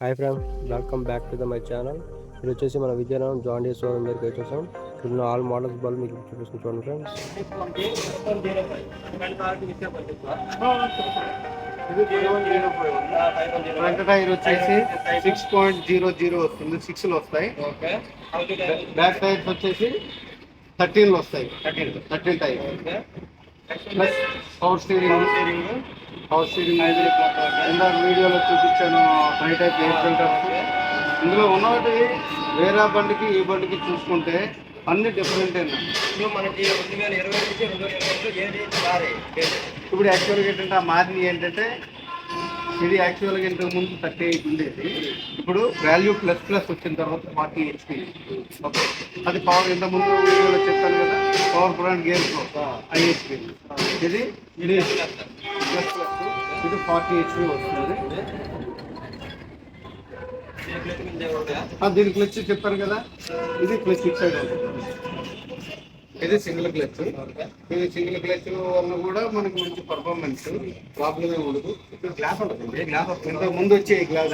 Hi friends, welcome back to my channel. ఇది వచ్చేసి మన విజయనగరం జాన్ డీర్ షోరూమ్ దగ్గరికి వచ్చేసాం. ఇక్కడ ఆల్ మోడల్స్ బల్ మీకు చూపిస్తుంది చూడండి ఫ్రెండ్స్. ఫ్రంట్ టైర్ వచ్చేసి 6.00 వస్తుంది, 6 వస్తాయి. బ్యాక్ టైర్స్ వచ్చేసి 13 వస్తాయి, 13 టైర్. ప్లస్ పవర్ స్టీరింగ్ ఇందాక వీడియోలో చూపించాను. హై టైప్ ఎయిర్ ఫిల్టర్స్ ఇందులో ఉన్నది. వేరే బండికి ఈ బండికి చూసుకుంటే అన్ని డిఫరెంట్. మనకి 2020 నుంచి 2022 ఇప్పుడు యాక్చువల్గా ఏంటంటే ఆ మాదిరి ఏంటంటే ఇది యాక్చువల్గా ఇంతకు ముందు 38 ఉండేది. ఇప్పుడు వాల్యూ ప్లస్ వచ్చిన తర్వాత 40 HP. ఓకే, అది పవర్ ఇంత ముందు వీడియోలో చెప్పాను కదా, పవర్ ప్లాంట్ గేర్ IHP. ఇది ప్లస్ 40 HP వస్తుంది. దీని క్లచ్ చెప్పాను కదా, ఇది క్లచ్ ఇట్ సైడ్ ఉంటుంది. ఇది సింగిల్ క్లచ్. ఇది సింగిల్ క్లచ్ వల్ల కూడా మనకి మంచి పర్ఫార్మెన్స్, ప్రాబ్లం ఏమి ఉండదు. ఇప్పుడు గ్లాస్ ఉంటుంది, ఇంతకు ముందు వచ్చే గ్లాస్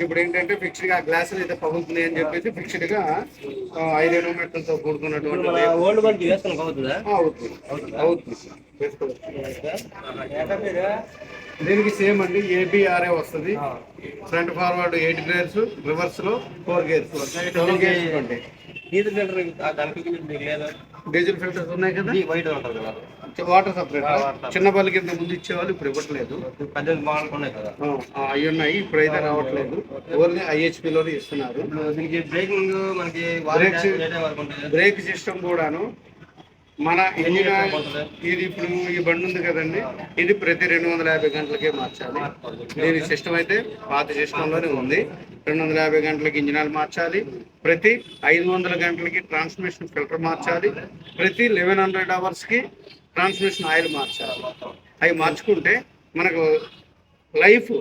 ఇప్పుడు ఏంటంటే ఫిక్స్డ్ గా గ్లాస్ అయితే పగులుతుంది అని చెప్పేసి ఫిక్స్డ్ గా 5 ఎనోమీటర్లతో కూడుకున్నటువంటి దీనికి సేమ్ అండి. ABRA వస్తుంది. ఫ్రంట్ ఫార్వర్డ్ 8 గేర్స్, రివర్స్ లో 4 గేర్స్. 12 గేర్స్ ఉంటాయి. డీజిల్ ఫిల్టర్స్ ఉన్నాయి కదా, వైట్ ఉంటారు కదా, వాటర్ సపరేట్. చిన్న బల్లి కింద ముందు ఇచ్చేవాళ్ళు, ఇప్పుడు ఇవ్వట్లేదు. అవి ఉన్నాయి, ఇప్పుడు అయితే రావట్లేదు. ఓన్లీ IHP లోనే ఇస్తున్నారు. బ్రేకింగ్ మనకి బ్రేక్ సిస్టమ్ కూడాను మన ఇంజిన్. ఇది ఇప్పుడు ఈ బండి ఉంది కదండి, ఇది ప్రతి 250 గంటలకే మార్చాలి. దీని సిస్టమ్ అయితే పాత సిస్టంలోనే ఉంది. 250 గంటలకి ఇంజిన్ ఆయిల్ మార్చాలి. ప్రతి 500 గంటలకి ట్రాన్స్మిషన్ ఫిల్టర్ మార్చాలి. ప్రతి 1100 అవర్స్కి ట్రాన్స్మిషన్ ఆయిల్ మార్చాలి. అవి మార్చుకుంటే మనకు లైఫ్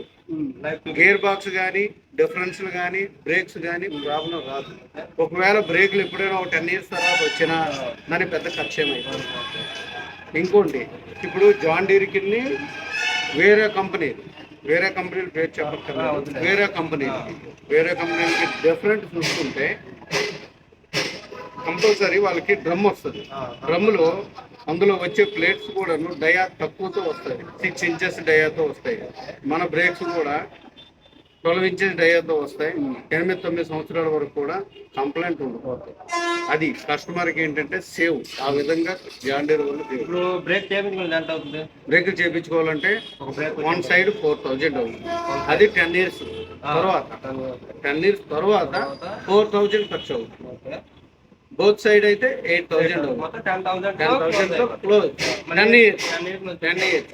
గేర్ బాక్స్ కానీ, డిఫరెన్స్లు కానీ, బ్రేక్స్ కానీ ప్రాబ్లం రాదు. ఒకవేళ బ్రేక్లు ఎప్పుడైనా ఒక 10 years తర్వాత వచ్చినా దాని పెద్ద ఖర్చు ఏమైపోతుంది. ఇంకోటి, ఇప్పుడు జాన్ డీర్కి వేరే కంపెనీలు పేరు చెప్పక్కర్లేదు. వేరే కంపెనీలకి డిఫరెంట్ చూసుకుంటే కంపల్సరీ వాళ్ళకి డ్రమ్ వస్తుంది. డ్రమ్లో అందులో వచ్చే ప్లేట్స్ కూడా డయా తక్కువతో వస్తాయి, 6 inches డయాతో వస్తాయి. మన బ్రేక్స్ కూడా 12 inches డయాతో వస్తాయి. 8-9 సంవత్సరాల వరకు కూడా కంప్లైంట్ ఉండదు. అది కస్టమర్కి ఏంటంటే సేవ్. ఆ విధంగా జాన్ డీర్ వాళ్ళు ఇప్పుడు బ్రేక్ చేయించుకోవాలంటే వన్ సైడ్ 4000 అవుతుంది. అది 10 years తర్వాత 4000 ఖర్చు అవుతుంది. బోత్ సైడ్ అయితే 8000 అవుతుంది. 10,000 క్లోజ్. 10 years.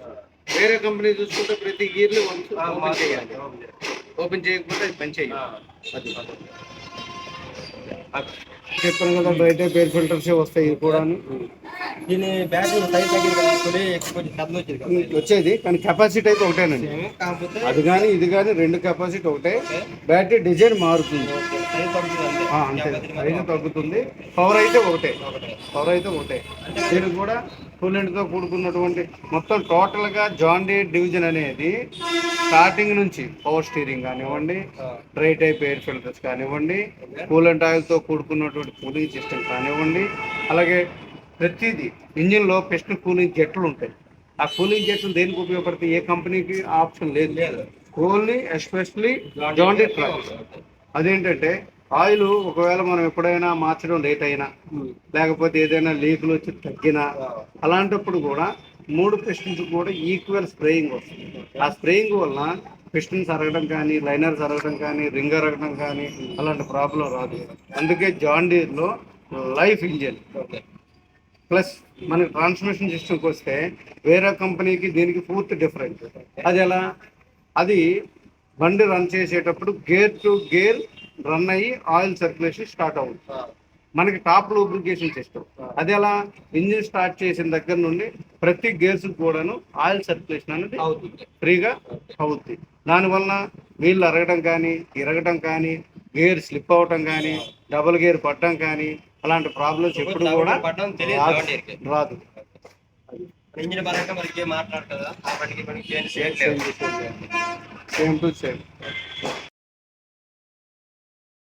వేరే కంపెనీ చూసుకుంటే ప్రతి ఇయర్లీ ఓపెన్ చేయాలి. ఓపెన్ చేయకపోతే అది పని చేయాలి. అది చెప్పాను కదా, బయట ఎయిర్ ఫిల్టర్స్ వస్తాయి కూడా. దీని బ్యాటరీ సైజ్ వచ్చేది కానీ కెపాసిటీ అయితే ఒకటేనండి. అది కానీ ఇది కానీ 2 కెపాసిటీ ఒకటే. బ్యాటరీ డిజైన్ మారుతుంది అంతే, సైజు తగ్గుతుంది. పవర్ అయితే ఒకటే. దీనికి కూడా కూలెంట్తో కూడుకున్నటువంటి మొత్తం టోటల్గా జాన్ డీర్ డివిజన్ అనేది స్టార్టింగ్ నుంచి పవర్ స్టీరింగ్ కానివ్వండి, డ్రై టైప్ ఎయిర్ ఫిల్టర్స్ కానివ్వండి, కూలెంట్ ఆయిల్తో కూడుకున్నటువంటి కూలింగ్ సిస్టమ్ కానివ్వండి, అలాగే ప్రతిదీ ఇంజిన్లో పిస్టన్ కూలింగ్ జెట్లు ఉంటాయి. ఆ కూలింగ్ జెట్లు దేనికి ఉపయోగపడతాయి? ఏ కంపెనీకి ఆప్షన్ లేదు. Only especially John Deere truck. అదేంటంటే ఆయిల్ ఒకవేళ మనం ఎప్పుడైనా మార్చడం లేట్ అయినా, లేకపోతే ఏదైనా లీకులు వచ్చి తగ్గినా, అలాంటప్పుడు కూడా 3 పిస్టన్స్ కూడా ఈక్వల్ స్ప్రేయింగ్ వస్తుంది. ఆ స్ప్రేయింగ్ వలన పిస్టన్స్ అరగడం కానీ, లైనర్స్ అరగడం కానీ, రింగ్ అరగడం కానీ అలాంటి ప్రాబ్లం రాదు. అందుకే జాన్ డీర్లో లైఫ్ ఇంజిన్. ప్లస్ మనకి ట్రాన్స్మిషన్ సిస్టమ్కి వస్తే వేరే కంపెనీకి దీనికి పూర్తి డిఫరెంట్. అది ఎలా? అది బండి రన్ చేసేటప్పుడు గేర్ టు గేర్ రన్ అయ్యి ఆయిల్ సర్క్యులేషన్ స్టార్ట్ అవుతుంది. మనకి టాప్ లూబ్రికేషన్ సిస్టమ్. అది ఎలా? ఇంజిన్ స్టార్ట్ చేసిన దగ్గర నుండి ప్రతి గేర్స్ కూడాను ఆయిల్ సర్క్యులేషన్ అనేది ఫ్రీగా అవుతుంది. దానివల్ల వీళ్ళు అరగడం కానీ, ఇరగడం కానీ, గేర్ స్లిప్ అవటం కానీ, డబుల్ గేర్ పట్టడం కానీ అలాంటి ప్రాబ్లమ్స్ ఎప్పుడు కూడా రాదు. ఇంజిన్ పరంగా మనకి మాట్లాడుతుందా? Same to same.